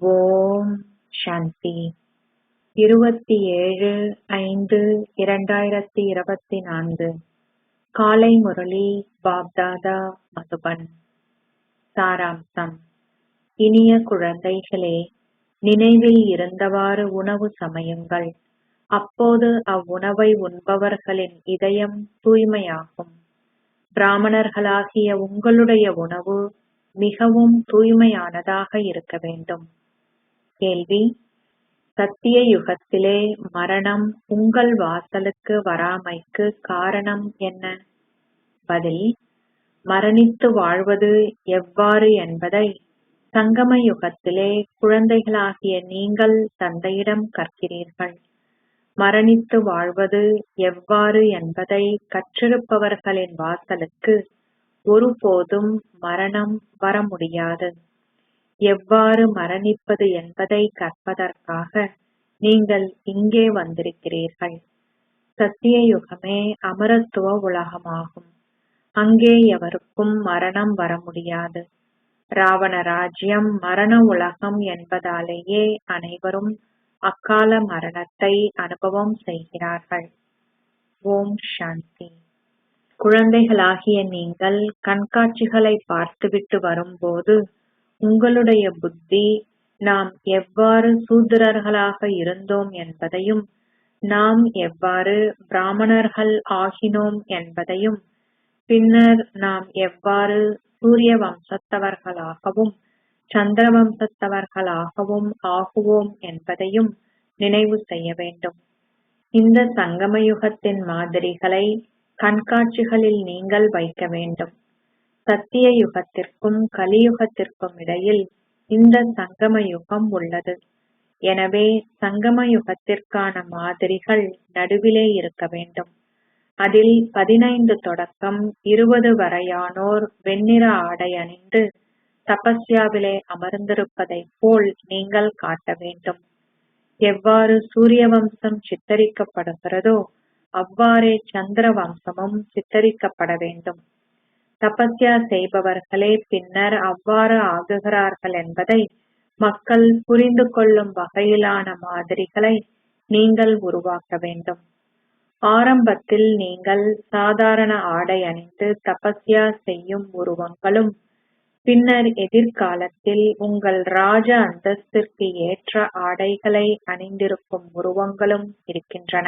ஓம் சாந்தி. 27/5/2024 காலை முரளி பாப்தாதா மதுபன். சாராம்சம். இனிய குழந்தைகளே, நினைவில் இருந்தவாறு உணவு சமையுங்கள். அப்போது அவ்வுணவை உண்பவர்களின் இதயம் தூய்மையாகும். பிராமணர்களாகிய உங்களுடைய உணவு மிகவும் தூய்மையானதாக இருக்க வேண்டும். கேள்வி: சத்திய யுகத்திலே மரணம் உங்கள் வாசலுக்கு வராமைக்கு காரணம் என்ன? பதில்: மரணித்து வாழ்வது எவ்வாறு என்பதை சங்கம யுகத்திலே குழந்தைகளாகிய நீங்கள் தந்தையிடம் கற்கிறீர்கள். மரணித்து வாழ்வது எவ்வாறு என்பதை கற்றிருப்பவர்களின் வாசலுக்கு ஒருபோதும் மரணம் வர முடியாது. எவ்வாறு மரணிப்பது என்பதை கற்பதற்காக நீங்கள் இங்கே வந்திருக்கிறீர்கள். சத்திய யுகமே அமரத்துவ உலகமாகும். அங்கே எவருக்கும் மரணம் வர முடியாது. ராவண ராஜ்யம் மரண உலகம் என்பதாலேயே அனைவரும் அக்கால மரணத்தை அனுபவம் செய்கிறார்கள். ஓம் சாந்தி. குழந்தைகளாகிய நீங்கள் கண்காட்சிகளை பார்த்துவிட்டு வரும்போது உங்களுடைய புத்தி நாம் எவ்வாறு சூத்திரர்களாக இருந்தோம் என்பதையும் நாம் எவ்வாறு பிராமணர்கள் ஆகினோம் என்பதையும் பின்னர் நாம் எவ்வாறு சூரிய வம்சத்தவர்களாகவும் சந்திர வம்சத்தவர்களாகவும் ஆகுவோம் என்பதையும் நினைவு செய்ய வேண்டும். இந்த சங்கமயுகத்தின் மாதிரிகளை கண்காட்சிகளில் நீங்கள் வைக்க வேண்டும். சத்திய யுகத்திற்கும் கலியுகத்திற்கும் இடையில் இந்த சங்கம யுகம் உள்ளது. எனவே சங்கம யுகத்திற்கான மாதிரிகள் நடுவிலே இருக்க வேண்டும். அதில் 15 தொடக்கம் 20 வரையானோர் வெண்ணிற ஆடை அணிந்து தபஸ்யாவிலே அமர்ந்திருப்பதைப் போல் நீங்கள் காட்ட வேண்டும். எவ்வாறு சூரிய வம்சம் சித்தரிக்கப்படுகிறதோ அவ்வாறே சந்திர வம்சமும் சித்தரிக்கப்பட வேண்டும். தபஸ்யா செய்பவர்களே பின்னர் அவ்வாறு ஆகுகிறார்கள் என்பதை மக்கள் புரிந்து கொள்ளும் வகையிலான மாதிரிகளை நீங்கள் உருவாக்க வேண்டும். ஆரம்பத்தில் நீங்கள் சாதாரண ஆடை அணிந்து தபஸ்யா செய்யும் உருவங்களும் பின்னர் எதிர்காலத்தில் உங்கள் ராஜ அந்தஸ்திற்கு ஏற்ற ஆடைகளை அணிந்திருக்கும் உருவங்களும் இருக்கின்றன.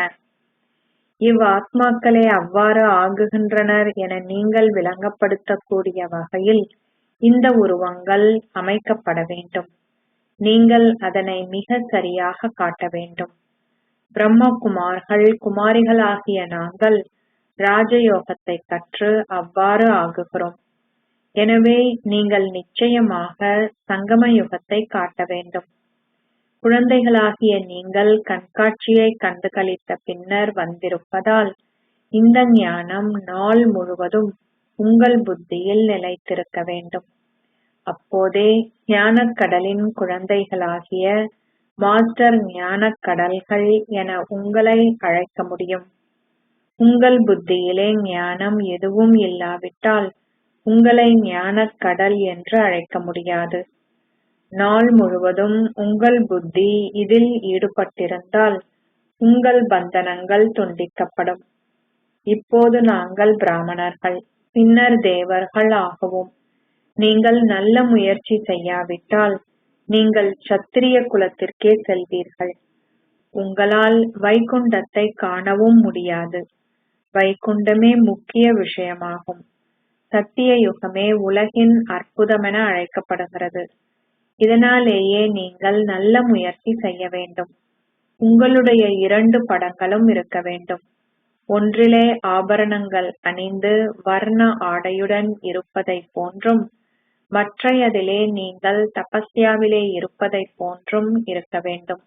இவ்வாத்மாக்களே அவ்வாறு ஆகுகின்றனர் என நீங்கள் விளங்கப்படுத்தக்கூடிய வகையில் இந்த உருவங்கள் அமைக்கப்பட வேண்டும். நீங்கள் அதனை மிக சரியாக காட்ட வேண்டும். பிரம்மகுமார்கள் குமாரிகளாகிய நாங்கள் ராஜயோகத்தை கற்று அவ்வாறு ஆகுகிறோம். எனவே நீங்கள் நிச்சயமாக சங்கம யுகத்தை காட்ட வேண்டும். குழந்தைகளாகிய நீங்கள் கண்காட்சியை கண்டு களித்த பின்னர் வந்திருப்பதால் இந்த ஞானம் நாள் முழுவதும் உங்கள் புத்தியில் நிலைத்திருக்க வேண்டும். அப்போதே ஞானக்கடலின் குழந்தைகளாகிய மாஸ்டர் ஞானக்கடல்கள் என உங்களை அழைக்க முடியும். உங்கள் புத்தியிலே ஞானம் எதுவும் இல்லாவிட்டால் உங்களை ஞானக்கடல் என்று அழைக்க முடியாது. நாள் முழுவதும் உங்கள் புத்தி இதில் ஈடுபட்டிருந்தால் உங்கள் பந்தனங்கள் துண்டிக்கப்படும். இப்போது நாங்கள் பிராமணர்கள், பின்னர் தேவர்கள் ஆகவும். நீங்கள் நல்ல முயற்சி செய்யாவிட்டால் நீங்கள் சத்திரிய குலத்திற்கே செல்வீர்கள். உங்களால் வைகுண்டத்தை காணவும் முடியாது. வைகுண்டமே முக்கிய விஷயமாகும். சத்திய யுகமே உலகின் அற்புதமென அழைக்கப்படுகிறது. இதனாலேயே நீங்கள் நல்ல முயற்சி செய்ய வேண்டும். உங்களுடைய 2 படங்களும் இருக்க வேண்டும். ஒன்றிலே ஆபரணங்கள் அணிந்து வர்ண ஆடையுடன் இருப்பதை போன்றும் மற்றையதிலே நீங்கள் தபஸ்யாவிலே இருப்பதை போன்றும் இருக்க வேண்டும்.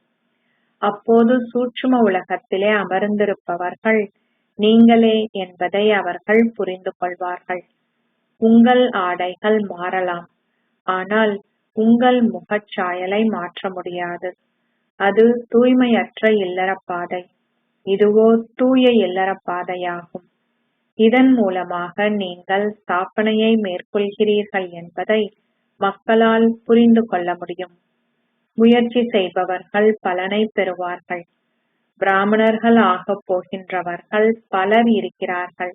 அப்போது சூட்சும உலகத்திலே அமர்ந்திருப்பவர்கள் நீங்களே என்பதை அவர்கள் புரிந்து கொள்வார்கள். உங்கள் ஆடைகள் மாறலாம், ஆனால் உங்கள் முகச்சாயலை மாற்ற முடியாது. அது தூய்மையற்ற இல்லறப்பாதை. இதுவோ தூய இல்லறப்பாதையாகும். இதன் மூலமாக நீங்கள் ஸ்தாபனையை மேற்கொள்கிறீர்கள் என்பதை மக்களால் புரிந்து கொள்ள முடியும். முயற்சி செய்பவர்கள் பலனை பெறுவார்கள். பிராமணர்கள் ஆகப் போகின்றவர்கள் பலர் இருக்கிறார்கள்.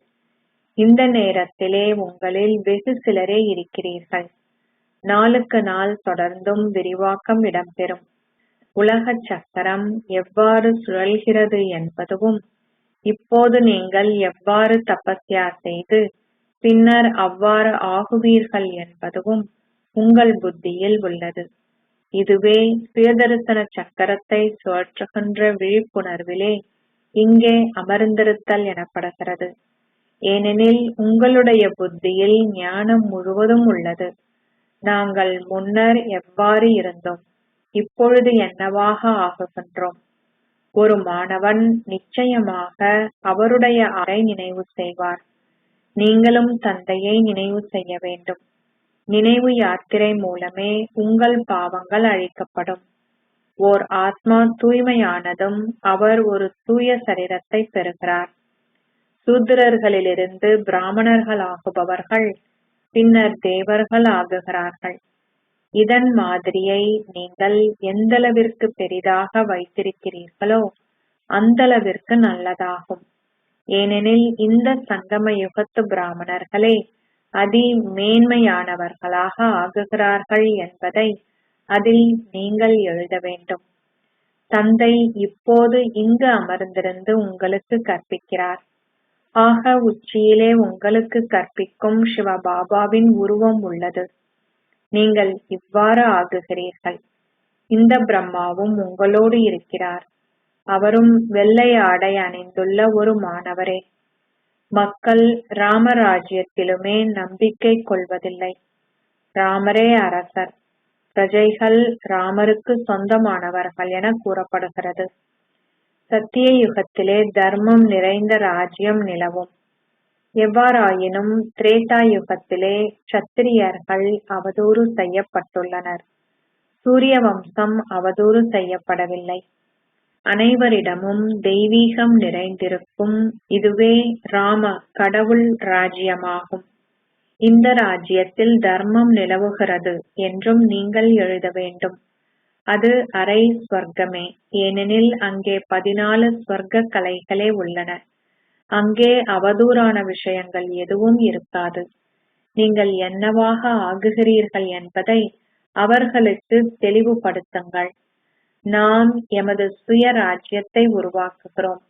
இந்த நேரத்திலே உங்களில் வெகு சிலரே இருக்கிறீர்கள். நாளுக்கு நாள் தொடர்ந்தும் விரிவாக்கம் இடம்பெறும். உலக சக்கரம் எவ்வாறு சுழல்கிறது என்பதுவும், இப்போது நீங்கள் எவ்வாறு தபஸ்யா செய்து பின்னர் அவ்வாறு ஆகுவீர்கள் என்பதுவும் உங்கள் புத்தியில் உள்ளது. இதுவே சுயதரிசன சக்கரத்தை சுழற்றுகின்ற விழிப்புணர்விலே இங்கே அமர்ந்திருத்தல் எனப்படுகிறது. ஏனெனில் உங்களுடைய புத்தியில் ஞானம் முழுவதும் உள்ளது. நாங்கள் முன்னர் எவ்வாறு இருந்தோம், இப்பொழுது என்னவாக ஆகுகின்றோம். ஒரு மாணவன் நிச்சயமாக அவருடைய அறை நினைவு செய்வார். நீங்களும் தந்தையை நினைவு செய்ய வேண்டும். நினைவு யாத்திரை மூலமே உங்கள் பாவங்கள் அழிக்கப்படும். ஓர் ஆத்மா தூய்மையானதும் அவர் ஒரு தூய சரீரத்தை பெறுகிறார். சூத்திரர்களிலிருந்து பிராமணர்கள் ஆகுபவர்கள் பின்னர் தேவர்கள் ஆகுகிறார்கள். இதன் மாதிரியை நீங்கள் எந்தளவிற்கு பெரிதாக வைத்திருக்கிறீர்களோ அந்தளவிற்கு நல்லதாகும். ஏனெனில் இந்த சங்கம யுகத்து பிராமணர்களே அதி மேன்மையானவர்களாக ஆகுகிறார்கள் என்பதை அதில் நீங்கள் எழுத வேண்டும். தந்தை இப்போது இங்கு அமர்ந்திருந்து உங்களுக்கு கற்பிக்கிறார். ஆக உச்சியிலே உங்களுக்கு கற்பிக்கும் சிவபாபாவின் உருவம் உள்ளது. நீங்கள் இவ்வாறு ஆகுகிறீர்கள். இந்த பிரம்மாவும் உங்களோடு இருக்கிறார். அவரும் வெள்ளை ஆடை அணிந்துள்ள ஒரு மாணவரே. மக்கள் ராமராஜ்யத்திலுமே நம்பிக்கை கொள்வதில்லை. ராமரே அரசர், பிரஜைகள் ராமருக்கு சொந்தமானவர்கள் என கூறப்படுகிறது. சத்திய யுகத்திலே தர்மம் நிறைந்த ராஜ்யம் நிலவும். எவ்வாறாயினும் திரேதா யுகத்திலே சத்திரியர்கள் அவதூறு செய்யப்பட்டுள்ளனர். சூரிய வம்சம் அவதூறு செய்யப்படவில்லை. அனைவரிடமும் தெய்வீகம் நிறைந்திருக்கும். இதுவே ராம கடவுள் ராஜ்யமாகும். இந்த ராஜ்யத்தில் தர்மம் நிலவுகிறது என்றும் நீங்கள் எழுத வேண்டும். அது அரை ஸ்வர்க்கமே. ஏனெனில் அங்கே 14 ஸ்வர்க்க கலைகளே உள்ளன. அங்கே அவதூறான விஷயங்கள் எதுவும் இருக்காது. நீங்கள் என்னவாக ஆகுகிறீர்கள் என்பதை அவர்களுக்கு தெளிவுபடுத்துங்கள். நாம் எமது சுய ராஜ்யத்தை உருவாக்குகிறோம்.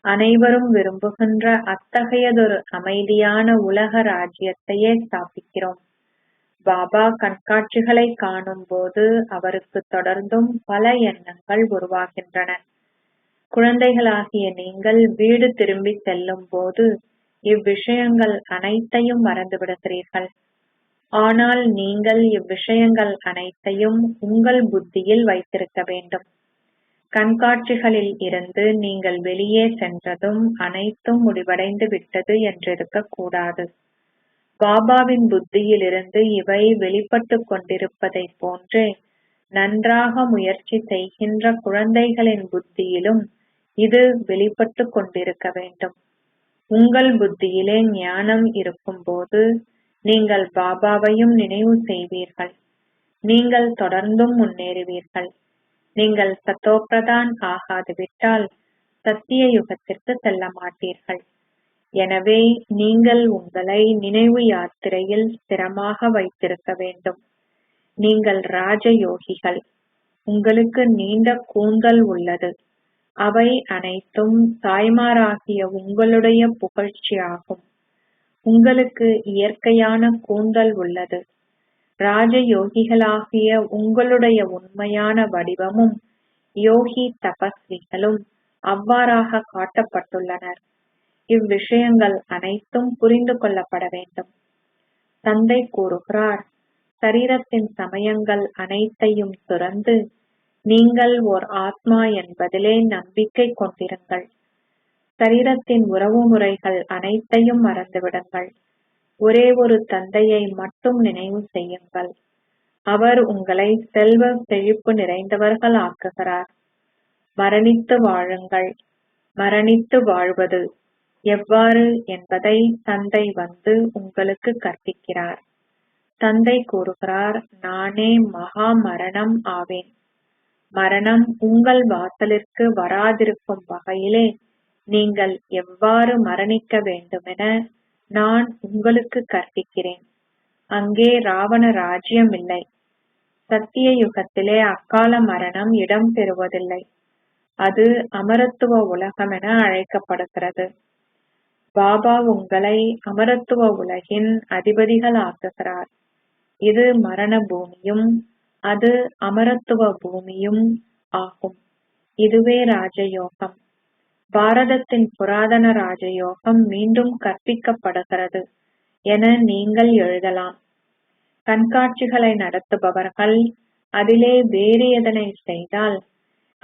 அனைவரும் விரும்புகின்ற அத்தகையதொரு அமைதியான உலக ராஜ்யத்தையே ஸ்தாபிக்கிறோம். பாபா கண்காட்சிகளை காணும் போது அவருக்கு தொடர்ந்தும் பல எண்ணங்கள் உருவாகின்றன. குழந்தைகளாகிய நீங்கள் வீடு திரும்பி செல்லும் போது இவ்விஷயங்கள் அனைத்தையும் மறந்துவிடுகிறீர்கள். ஆனால் நீங்கள் இவ்விஷயங்கள் அனைத்தையும் உங்கள் புத்தியில் வைத்திருக்க வேண்டும். கண்காட்சிகளில் இருந்து நீங்கள் வெளியே சென்றதும் அனைத்தும் முடிவடைந்து விட்டது என்றிருக்க கூடாது. பாபாவின் புத்தியிலிருந்து இவை வெளிப்பட்டு கொண்டிருப்பதை போன்றே நன்றாக முயற்சி செய்கின்ற குழந்தைகளின் புத்தியிலும் இது வெளிப்பட்டு கொண்டிருக்க வேண்டும். உங்கள் புத்தியிலே ஞானம் இருக்கும்போது நீங்கள் பாபாவையும் நினைவு செய்வீர்கள். நீங்கள் தொடர்ந்தும் முன்னேறுவீர்கள். நீங்கள் சத்தோப்பிரதான் ஆகாதுவிட்டால் சத்திய யுகத்திற்கு செல்ல மாட்டீர்கள். எனவே நீங்கள் உங்களை நினைவு யாத்திரையில் ஸ்திரமாக வைத்திருக்க வேண்டும். நீங்கள் ராஜயோகிகள். உங்களுக்கு நீண்ட கூந்தல் உள்ளது. அவை அனைத்தும் தாய்மாராகிய உங்களுடைய புகழ்ச்சியாகும். உங்களுக்கு இயற்கையான கூந்தல் உள்ளது. ராஜயோகிகளாகிய உங்களுடைய உண்மையான வடிவமும் யோகி தபஸ்விகளும் அவ்வாறாக காட்டப்பட்டுள்ளனர். இவ்விஷயங்கள் அனைத்தும் புரிந்து கொள்ளப்பட வேண்டும். தந்தை கூறுகிறார், சரீரத்தின் சமயங்கள் அனைத்தையும் துறந்து நீங்கள் ஓர் ஆத்மா என்பதிலே நம்பிக்கை கொண்டிருங்கள். சரீரத்தின் உறவு முறைகள் அனைத்தையும் மறந்துவிடுங்கள். ஒரே ஒரு தந்தையை மட்டும் நினைவு செய்யுங்கள். அவர் உங்களை செல்வ செழிப்பு நிறைந்தவர்கள் ஆக்குகிறார். மரணித்து வாழுங்கள். மரணித்து வாழ்வது எவ்வாறு என்பதை தந்தை வந்து உங்களுக்கு கற்பிக்கிறார். தந்தை கூறுகிறார், நானே மகா மரணம் ஆவேன். மரணம் உங்கள் வாசலிற்கு வராதிருக்கும் வகையிலே நீங்கள் எவ்வாறு மரணிக்க வேண்டுமென நான் உங்களுக்கு கற்பிக்கிறேன். அங்கே ராவண ராஜ்யம் இல்லை. சத்திய யுகத்திலே அக்கால மரணம் இடம் பெறுவதில்லை. அது அமரத்துவ உலகம் என அழைக்கப்படுகிறது. பாபா உங்களை அமரத்துவ உலகின் அதிபதிகள் ஆக்குகிறார். இது மரண பூமியும் அது அமரத்துவ பூமியும் ஆகும். இதுவே ராஜயோகம். பாரதத்தின் புராதன ராஜயோகம் மீண்டும் கற்பிக்கப்படுகிறது என நீங்கள் எழுதலாம். கண்காட்சிகளை நடத்துபவர்கள் அதிலே வேறு எதனை செய்தால்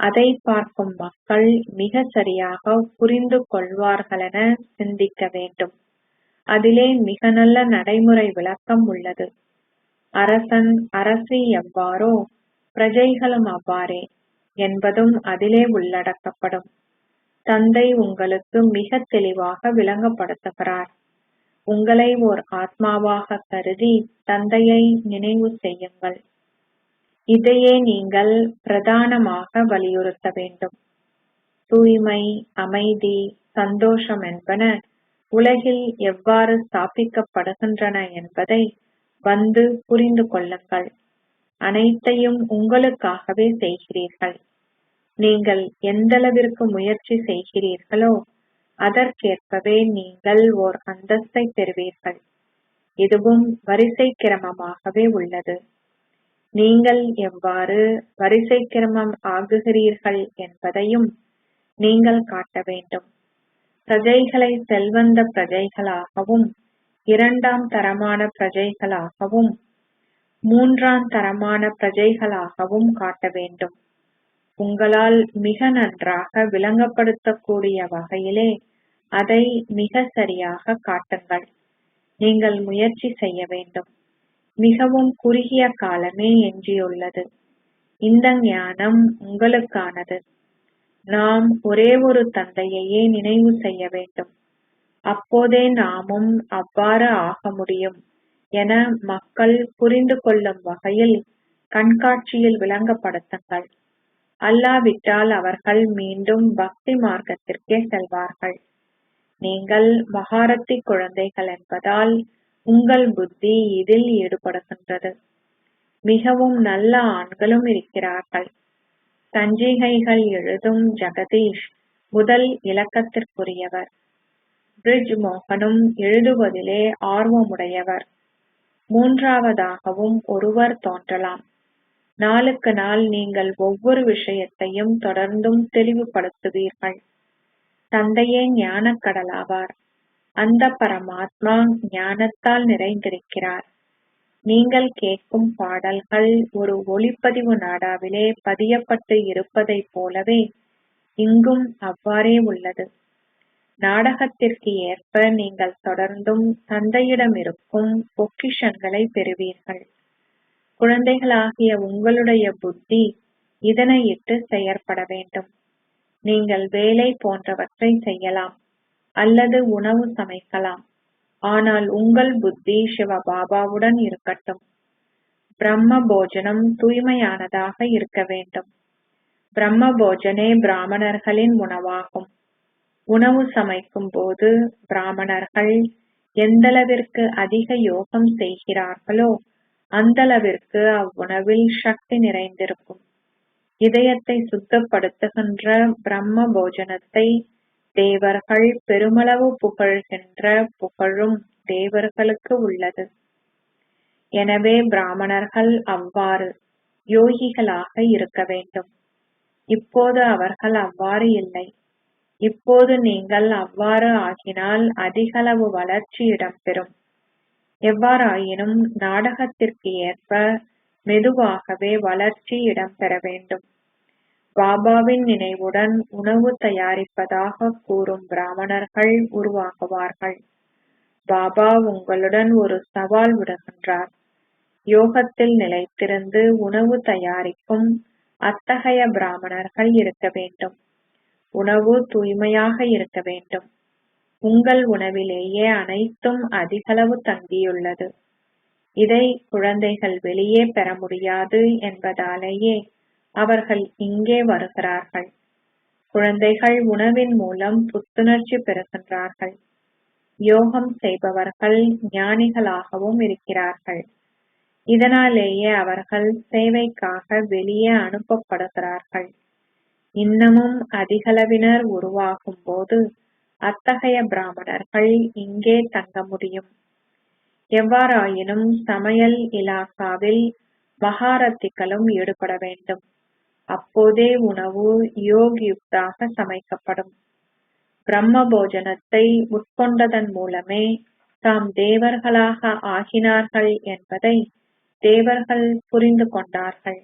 அதை பார்க்கும் மக்கள் மிக சரியாக புரிந்து கொள்வார்களென சிந்திக்க வேண்டும். அதிலே மிக நல்ல நடைமுறை விளக்கம் உள்ளது. அரசன் அரசி எவ்வாறோ பிரஜைகளும் அவ்வாறே என்பதும் அதிலே உள்ளடக்கப்படும். தந்தை உங்களுக்கு மிக தெளிவாக விளங்கப்படுத்துகிறார். உங்களை ஓர் ஆத்மாவாக கருதி தந்தையை நினைவு செய்யுங்கள். இதையே நீங்கள் பிரதானமாக வலியுறுத்த வேண்டும். தூய்மை, அமைதி, சந்தோஷம் என்பன உலகில் எவ்வாறு ஸ்தாபிக்கப்படுகின்றன என்பதை வந்து புரிந்து கொள்ளுங்கள். அனைத்தையும் உங்களுக்காகவே செய்கிறீர்கள். நீங்கள் எந்தளவிற்கு முயற்சி செய்கிறீர்களோ அதற்கேற்பவே நீங்கள் ஓர் அந்தஸ்தை பெறுவீர்கள். இதுவும் வரிசை கிரமமாகவே உள்ளது. நீங்கள் எவ்வாறு வரிசை கிரமம் ஆகுகிறீர்கள் என்பதையும் நீங்கள் காட்ட வேண்டும். பிரஜைகளை செல்வந்த பிரஜைகளாகவும், இரண்டாம் தரமான பிரஜைகளாகவும், மூன்றாம் தரமான பிரஜைகளாகவும் காட்ட வேண்டும். உங்களால் மிக நன்றாக விளங்கப்படுத்தக்கூடிய வகையிலே அதை மிக சரியாக காட்டுங்கள். நீங்கள் முயற்சி செய்ய வேண்டும். மிகவும் குறுகிய காலமே எஞ்சியுள்ளது. இந்த ஞானம் உங்களுக்கானது. நாம் ஒரே ஒரு தந்தையையே நினைவு செய்ய வேண்டும். அப்போதே நாமும் அவ்வாறு ஆக முடியும் என மக்கள் புரிந்து கொள்ளும் வகையில் கண்காட்சியில் விளங்கப்படுத்துங்கள். அல்லாவிட்டால் அவர்கள் மீண்டும் பக்தி மார்க்கத்திற்கே செல்வார்கள். நீங்கள் மகாரத்தி குழந்தைகள் என்பதால் உங்கள் புத்தி இதில் ஈடுபடுகின்றது. மிகவும் நல்ல ஆண்களும் இருக்கிறார்கள். சஞ்சிகைகள் எழுதும் ஜெகதீஷ் முதல் இலக்கத்திற்குரியவர். பிரிட்ஜ் மோகனும் எழுதுவதிலே ஆர்வமுடையவர். மூன்றாவதாகவும் ஒருவர் தோன்றலாம். நாளுக்கு நாள் நீங்கள் ஒவ்வொரு விஷயத்தையும் தொடர்ந்தும் தெளிவுபடுத்துவீர்கள். தந்தையே ஞானக்கடலாவார். அந்த பரமாத்மா ஞானத்தால் நிறைந்திருக்கிறார். நீங்கள் கேட்கும் பாடல்கள் ஒரு ஒளிப்பதிவு நாடாவிலே பதியப்பட்டு இருப்பதைப் போலவே இங்கும் அவ்வாறே உள்ளது. நாடகத்திற்கு ஏற்ப நீங்கள் தொடர்ந்தும் தந்தையிடம் இருக்கும் பொக்கிஷங்களை பெறுவீர்கள். குழந்தைகளாகிய உங்களுடைய புத்தி இதனை இட்டு செயற்பட வேண்டும். நீங்கள் வேலை போன்றவற்றை செய்யலாம் அல்லது உணவு சமைக்கலாம். ஆனால் உங்கள் புத்தி சிவபாபாவுடன் இருக்கட்டும். பிரம்ம போஜனம் தூய்மையானதாக இருக்க வேண்டும். பிரம்ம போஜனே பிராமணர்களின் உணவாகும். உணவு சமைக்கும் போது பிராமணர்கள் எந்தளவிற்கு அதிக யோகம் செய்கிறார்களோ அந்தளவிற்கு அவ்வுணவில் சக்தி நிறைந்திருக்கும். இதயத்தை சுத்தப்படுத்துகின்ற பிரம்ம போஜனத்தை தேவர்கள் பெருமளவு புகழ்கின்ற புகழும் தேவர்களுக்கு உள்ளது. எனவே பிராமணர்கள் அவ்வாறு யோகிகளாக இருக்க வேண்டும். இப்போது அவர்கள் அவ்வாறு இல்லை. இப்போது நீங்கள் அவ்வாறு ஆகினால் அதிகளவு வளர்ச்சி இடம்பெறும். எவ்வாறாயினும் நாடகத்திற்கு ஏற்ப மெதுவாகவே வளர்ச்சி இடம்பெற வேண்டும். பாபாவின் நினைவுடன் உணவு தயாரிப்பதாக கூறும் பிராமணர்கள் உருவாகுவார்கள். பாபா உங்களுடன் ஒரு சவால் விடுகின்றார். யோகத்தில் நிலைத்திருந்து உணவு தயாரிக்கும் அத்தகைய பிராமணர்கள் இருக்க வேண்டும். உணவு தூய்மையாக இருக்க வேண்டும். உங்கள் உணவிலேயே அனைத்தும் அதிகளவு தங்கியுள்ளது. இதை குழந்தைகள் வெளியே பெற முடியாது என்பதாலேயே அவர்கள் இங்கே வருகிறார்கள். குழந்தைகள் உணவின் மூலம் புத்துணர்ச்சி பெறுகின்றார்கள். யோகம் செய்பவர்கள் ஞானிகளாகவும் இருக்கிறார்கள். இதனாலேயே அவர்கள் சேவைக்காக வெளியே அனுப்பப்படுகிறார்கள். இன்னமும் அதிகளவினர் உருவாகும் போது அத்தகைய பிராமணர்கள் இங்கே தங்க முடியும். எவ்வாறாயினும் சமையல் இலாக்காவில் மகாரத்திகளும் ஈடுபட வேண்டும். அப்போதே உணவு யோகியுக்தாக சமைக்கப்படும். பிரம்ம போஜனத்தை உட்கொண்டதன் மூலமே தாம் தேவர்களாக ஆகினார்கள் என்பதை தேவர்கள் புரிந்து கொண்டார்கள்.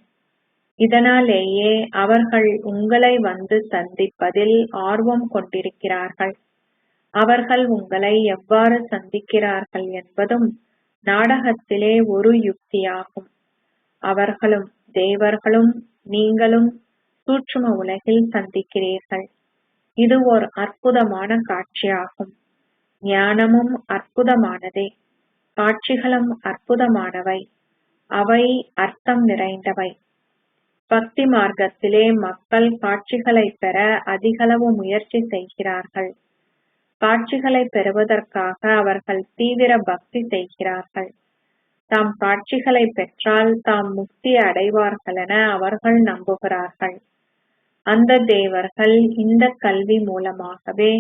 இதனாலேயே அவர்கள் உங்களை வந்து சந்திப்பதில் ஆர்வம் கொண்டிருக்கிறார்கள். அவர்கள் உங்களை எவ்வாறு சந்திக்கிறார்கள் என்பதும் நாடகத்திலே ஒரு யுக்தியாகும். அவர்களும் தேவர்களும் நீங்களும் சூட்சும உலகில் சந்திக்கிறீர்கள். இது ஒரு அற்புதமான காட்சியாகும். ஞானமும் அற்புதமானதே, காட்சிகளும் அற்புதமானவை. அவை அர்த்தம் நிறைந்தவை. பக்தி மார்க்கத்திலே மக்கள் காட்சிகளை பெற அதிகளவு முயற்சி செய்கிறார்கள். காட்சிகளை பெறுவதற்காக அவர்கள் தீவிர பக்தி செய்கிறார்கள். தாம் காட்சிகளை பெற்றால் தாம் முக்தி அடைவார்களென அவர்கள் நம்புகிறார்கள். அந்த தேவர்கள் இந்த கல்வி மூலமாகவே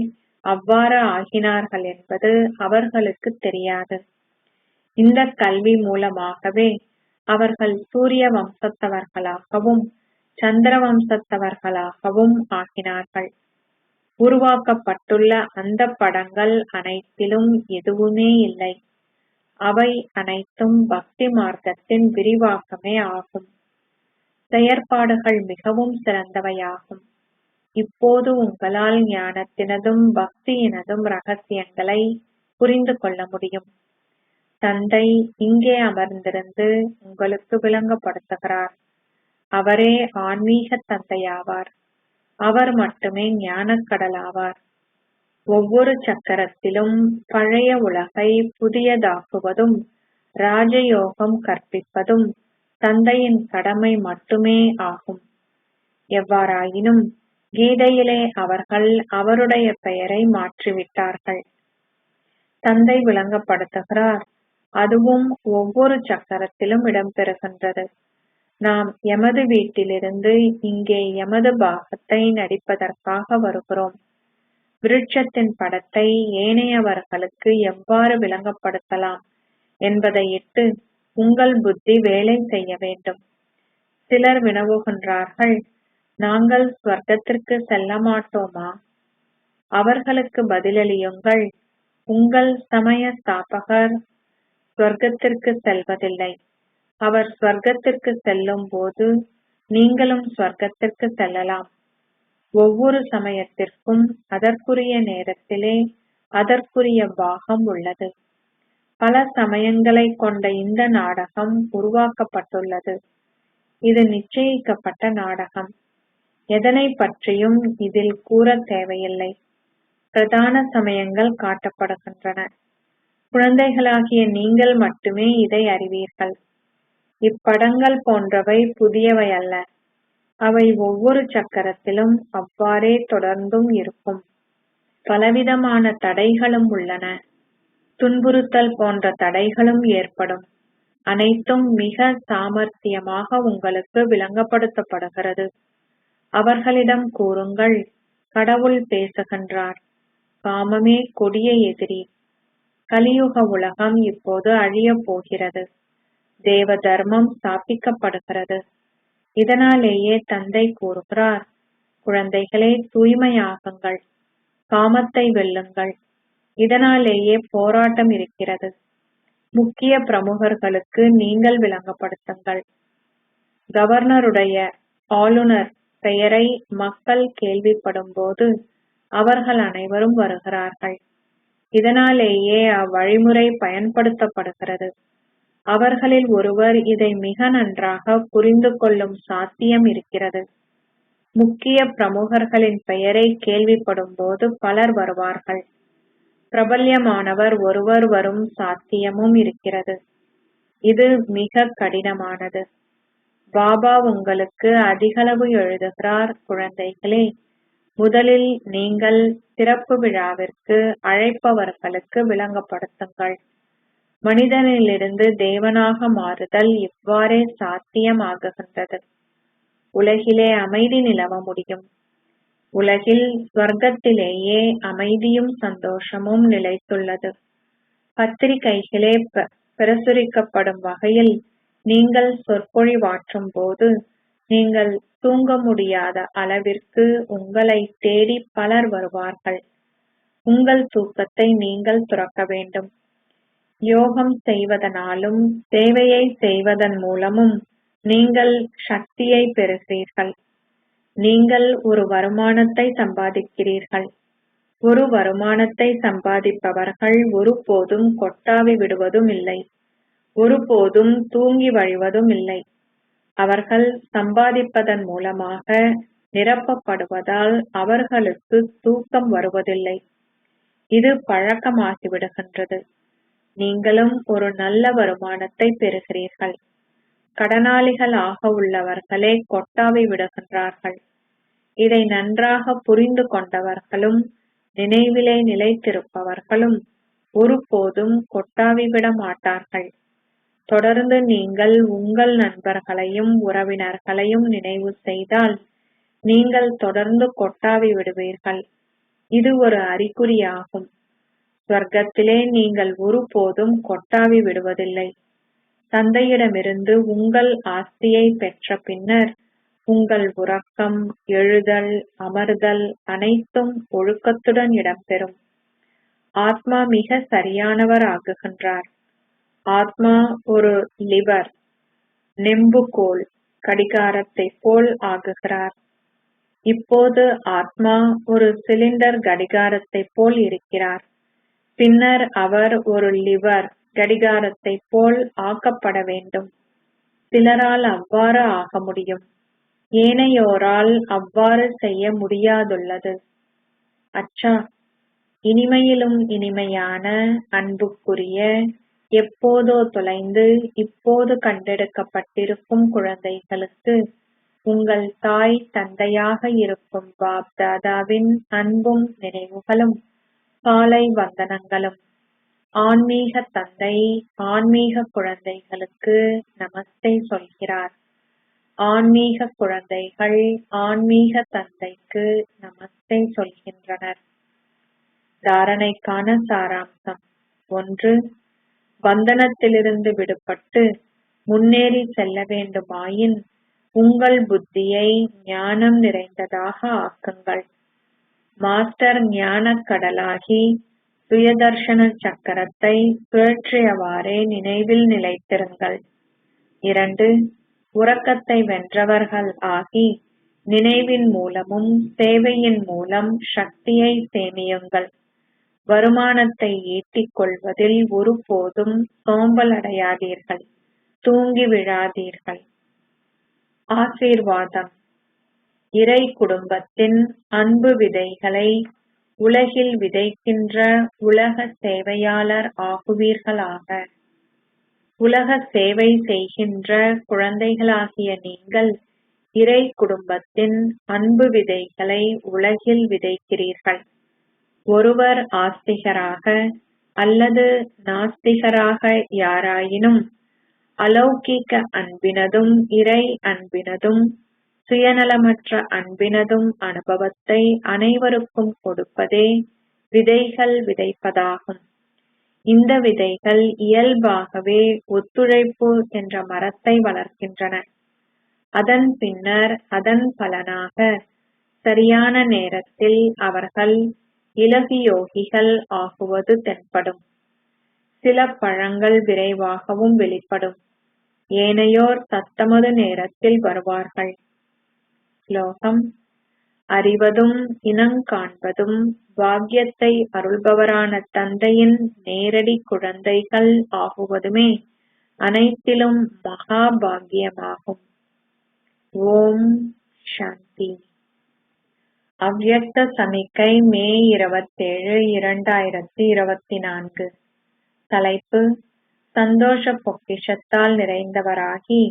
அவ்வாறு ஆகினார்கள் என்பது அவர்களுக்கு தெரியாது. இந்த கல்வி மூலமாகவே அவர்கள் சூரிய வம்சத்தவர்களாகவும் சந்திர வம்சத்தவர்களாகவும் ஆகினார்கள். உருவாக்கப்பட்டுள்ள அந்த படங்கள் அனைத்திலும் எதுவுமே இல்லை. அவை அனைத்தும் பக்தி மார்க்கத்தின் விரிவாக்கமே ஆகும். செயற்பாடுகள் மிகவும் சிறந்தவையாகும். இப்போது உங்களால் ஞானத்தினதும் பக்தியினதும் ரகசியங்களை புரிந்து கொள்ள முடியும். தந்தை இங்கே அமர்ந்திருந்து உங்களுக்கு விளங்கப்படுத்துகிறார். அவரே ஆன்மீக தந்தையாவார். அவர் மட்டுமே ஞானக்கடலாவார். ஒவ்வொரு சக்கரத்திலும் பழைய உலகை புதியதாக்குவதும் ராஜயோகம் கற்பிப்பதும் தந்தையின் கடமை மட்டுமே ஆகும். எவ்வாறாயினும் கீதையிலே அவர்கள் அவருடைய பெயரை மாற்றிவிட்டார்கள். தந்தை விளங்கப்படுத்துகிறார், அதுவும் ஒவ்வொரு சக்கரத்திலும் இடம்பெறுகின்றது. நாம் எமது வீட்டிலிருந்து இங்கே எமது பாகத்தை நடிப்பதற்காக வருகிறோம். விருட்சத்தின் படத்தை ஏனையவர்களுக்கு எவ்வாறு விளங்கப்படுத்தலாம் என்பதையிட்டு உங்கள் புத்தி வேலை செய்ய வேண்டும். சிலர் வினவுகின்றார்கள், நாங்கள் ஸ்வர்க்கத்திற்கு செல்ல மாட்டோமா? அவர்களுக்கு பதிலளியுங்கள், உங்கள் சமய ஸ்தாபகர் ஸ்வர்க்கத்திற்கு செல்வதில்லை. அவர் ஸ்வர்க்கத்திற்கு செல்லும் போது நீங்களும் ஸ்வர்க்கத்திற்கு செல்லலாம். ஒவ்வொரு சமயத்திற்கும் அதற்குரிய நேரத்திலே அதற்குரிய பாகம் உள்ளது. பல சமயங்களை கொண்ட இந்த நாடகம் உருவாக்கப்பட்டுள்ளது. இது நிச்சயிக்கப்பட்ட நாடகம். எதனை பற்றியும் இதில் கூற தேவையில்லை. பிரதான சமயங்கள் காட்டப்படுகின்றன. குழந்தைகளாகிய நீங்கள் மட்டுமே இதை அறிவீர்கள். இப்படங்கள் போன்றவை புதியவை அல்ல. அவை ஒவ்வொரு சக்கரத்திலும் அவ்வாறே தொடர்ந்தும் இருக்கும். பலவிதமான தடைகளும் உள்ளன. துன்புறுத்தல் போன்ற தடைகளும் ஏற்படும். அனைத்தும் மிக சாமர்த்தியமாக உங்களுக்கு விளங்கப்படுத்தப்படுகிறது. அவர்களிடம் கூறுங்கள், கடவுள் பேசுகின்றார். காமமே கொடிய எதிரி. கலியுக உலகம் இப்போது அழியப் போகிறது. தேவ தர்மம் ஸ்தாபிக்கப்படுகிறது. இதனாலேயே தந்தை கூறுகிறார், குழந்தைகளே தூய்மையாகுங்கள், காமத்தை வெல்லுங்கள். இதனாலேயே போராட்டம் இருக்கிறது. முக்கிய பிரமுகர்களுக்கு நீங்கள் விளங்கப்படுத்துங்கள். கவர்னருடைய ஆளுநர் பெயரை மக்கள் கேள்விப்படும் போது அவர்கள் அனைவரும் வருகிறார்கள். இதனாலேயே அவ்வழிமுறை பயன்படுத்தப்படுகிறது. அவர்களில் ஒருவர் இதை மிக நன்றாக புரிந்து கொள்ளும் சாத்தியம் இருக்கிறது. முக்கிய பிரமுகர்களின் பெயரை கேள்விப்படும் போது பலர் வருவார்கள். பிரபல்யமானவர் ஒருவர் வரும் சாத்தியமும் இருக்கிறது. இது மிக கடினமானது. பாபா உங்களுக்கு அதிகளவு எழுதுகிறார். குழந்தைகளே, முதலில் நீங்கள் சிறப்பு விழாவிற்கு அழைப்பவர்களுக்கு விளங்கப்படுத்துங்கள். மனிதனிலிருந்து தேவனாக மாறுதல் இவ்வாறே சாத்தியமாகுகின்றது. உலகிலே அமைதி நிலவ முடியும். உலகில் ஸ்வர்க்கத்திலேயே அமைதியும் சந்தோஷமும் நிலைத்துள்ளது. பத்திரிகைகளே பிரசுரிக்கப்படும் வகையில் நீங்கள் சொற்பொழிவாற்றும் போது நீங்கள் தூங்க முடியாத அளவிற்கு உங்களை தேடி பலர் வருவார்கள். உங்கள் தூக்கத்தை நீங்கள் துறக்க வேண்டும். யோகம் செய்வதனாலும் சேவையை செய்வதன் மூலமும் நீங்கள் சக்தியை பெறுகிறீர்கள். நீங்கள் ஒரு வருமானத்தை சம்பாதிக்கிறீர்கள். ஒரு வருமானத்தை சம்பாதிப்பவர்கள் ஒருபோதும் கொட்டாவி விடுவதும் இல்லை, ஒருபோதும் தூங்கி வழிவதும் இல்லை. அவர்கள் சம்பாதிப்பதன் மூலமாக நிரப்பப்படுவதால் அவர்களுக்கு தூக்கம் வருவதில்லை. இது பழக்கமாகிவிடுகின்றது. நீங்களும் ஒரு நல்ல வருமானத்தை பெறுகிறீர்கள். கடனாளிகளாக உள்ளவர்களே கொட்டாவி விடுகின்றார்கள். இதை நன்றாக புரிந்து கொண்டவர்களும் நினைவிலே நிலைத்திருப்பவர்களும் ஒருபோதும் கொட்டாவி விட மாட்டார்கள். தொடர்ந்து நீங்கள் உங்கள் நண்பர்களையும் உறவினர்களையும் நினைவு செய்தால் நீங்கள் தொடர்ந்து கொட்டாவி விடுவீர்கள். இது ஒரு அறிகுறியாகும். ஸ்வர்க்கத்திலே நீங்கள் ஒருபோதும் கொட்டாவி விடுவதில்லை. தந்தையிடமிருந்து உங்கள் ஆஸ்தியை பெற்ற பின்னர் உங்கள் உறக்கம், எழுதல், அமர்தல் அனைத்தும் ஒழுக்கத்துடன் இடம்பெறும். ஆத்மா மிக சரியானவர் ஆகுகின்றார். ஆத்மா ஒரு லிவர், நெம்புகோல், கடிகாரத்தை போல் ஆகுகிறார். இப்போது ஆத்மா ஒரு சிலிண்டர் கடிகாரத்தை போல் இருக்கிறார். பின்னர் அவர் ஒரு லிவர் கடிகாரத்தை போல் ஆக்கப்பட வேண்டும். சிலரால் அவ்வாறு ஆக முடியும், ஏனையோரால் அவ்வாறு செய்ய முடியாதுள்ளது. அச்சா, இனிமையிலும் இனிமையான அன்புக்குரிய, எப்போதோ தொலைந்து இப்போது கண்டெடுக்கப்பட்டிருக்கும் குழந்தைகளுக்கு உங்கள் தாய் தந்தையாக இருக்கும் பாப் தாதாவின் அன்பும் நினைவுகளும் காலை வந்தனங்களும். ஆன்மீக தந்தை ஆன்மீக குழந்தைகளுக்கு நமஸ்தே சொல்கிறார். ஆன்மீக குழந்தைகள் ஆன்மீக தந்தைக்கு நமஸ்தே சொல்கின்றனர். தாரணைக்கான சாராம்சம். 1. பந்தனத்திலிருந்து விடுபட்டு முன்னேறி செல்ல வேண்டுமாயின் உங்கள் புத்தியை ஞானம் நிறைந்ததாக ஆக்குங்கள். மாஸ்டர் ஞானக் கடலாகி சுயதர்ஷன சக்கரத்தை சுழற்றியவாறே நினைவில் நிலைத்திருங்கள். 2. உறக்கத்தை வென்றவர்கள் ஆகி நினைவின் மூலமும் சேவையின் மூலம் சக்தியை சேமியுங்கள். வருமானத்தை ஈட்டிக் கொள்வதில் ஒருபோதும் சோம்பல் அடையாதீர்கள், தூங்கி விழாதீர்கள். ஆசீர்வாதம். இறை குடும்பத்தின் அன்பு விதைகளை உலகில் விதைக்கின்ற உலக சேவையாளர் ஆகுவீர்களாக. உலக சேவை செய்கின்ற குழந்தைகளாகிய நீங்கள் இறை குடும்பத்தின் அன்பு விதைகளை உலகில் விதைக்கிறீர்கள். ஒருவர் ஆஸ்திகராக அல்லது நாஸ்திகராக யாராயினும் அலௌகிக அன்பினதும் இறை அன்பினதும் சுயநலமற்ற அன்பினதும் அனுபவத்தை அனைவருக்கும் கொடுப்பதே விதைகள் விதைப்பதாகும். இந்த விதைகள் இயல்பாகவே ஒத்துழைப்பு என்ற மரத்தை வளர்க்கின்றன. அதன் பின்னர் அதன் பலனாக சரியான நேரத்தில் அவர்கள் இலகியோகிகள் ஆகுவது தென்படும். சில பழங்கள் விரைவாகவும் வெளிப்படும், ஏனையோர் தத்தமது நேரத்தில் வருவார்கள். ஸ்லோகம். அறிவதும் இனங்காண்பதும் பாக்கியத்தை அருள்பவரான தந்தையின் நேரடி குழந்தைகள் ஆகுவதுமே அனைத்திலும் மகா பாக்கியமாகும். ஓம் சாந்தி. அவ்யக்த சமிக்கை, மே 27, 2024. தலைப்பு: சந்தோஷ பொக்கிஷத்தால் நிறைந்தவராகி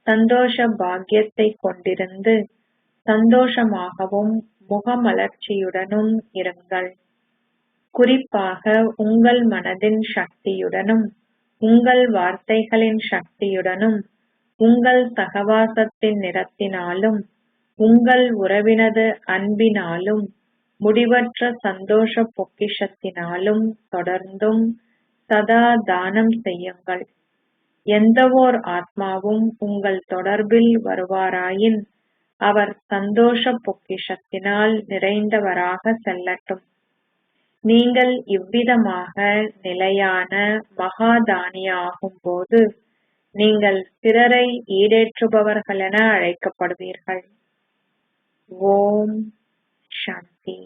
சந்தோஷ பாக்கியத்தை கொண்டிருந்து சந்தோஷமாகவும் முகமலர்ச்சியுடனும் இருங்கள். குறிப்பாக உங்கள் மனதின் சக்தியுடனும் உங்கள் வார்த்தைகளின் சக்தியுடனும் உங்கள் சகவாசத்தின் நிறத்தினாலும் உங்கள் உறவினது அன்பினாலும் முடிவற்ற சந்தோஷ பொக்கிஷத்தினாலும் தொடர்ந்தும் சதா தானம் செய்யுங்கள். எந்தவோர் ஆத்மாவும் உங்கள் தொடர்பில் வருவாராயின் அவர் சந்தோஷ பொக்கிஷத்தினால் நிறைந்தவராக செல்லட்டும். நீங்கள் இவ்விதமாக நிலையான மகாதானியாகும்போது நீங்கள் பிறரை ஈடேற்றுபவர்களென அழைக்கப்படுவீர்கள். ஓம் சாந்தி.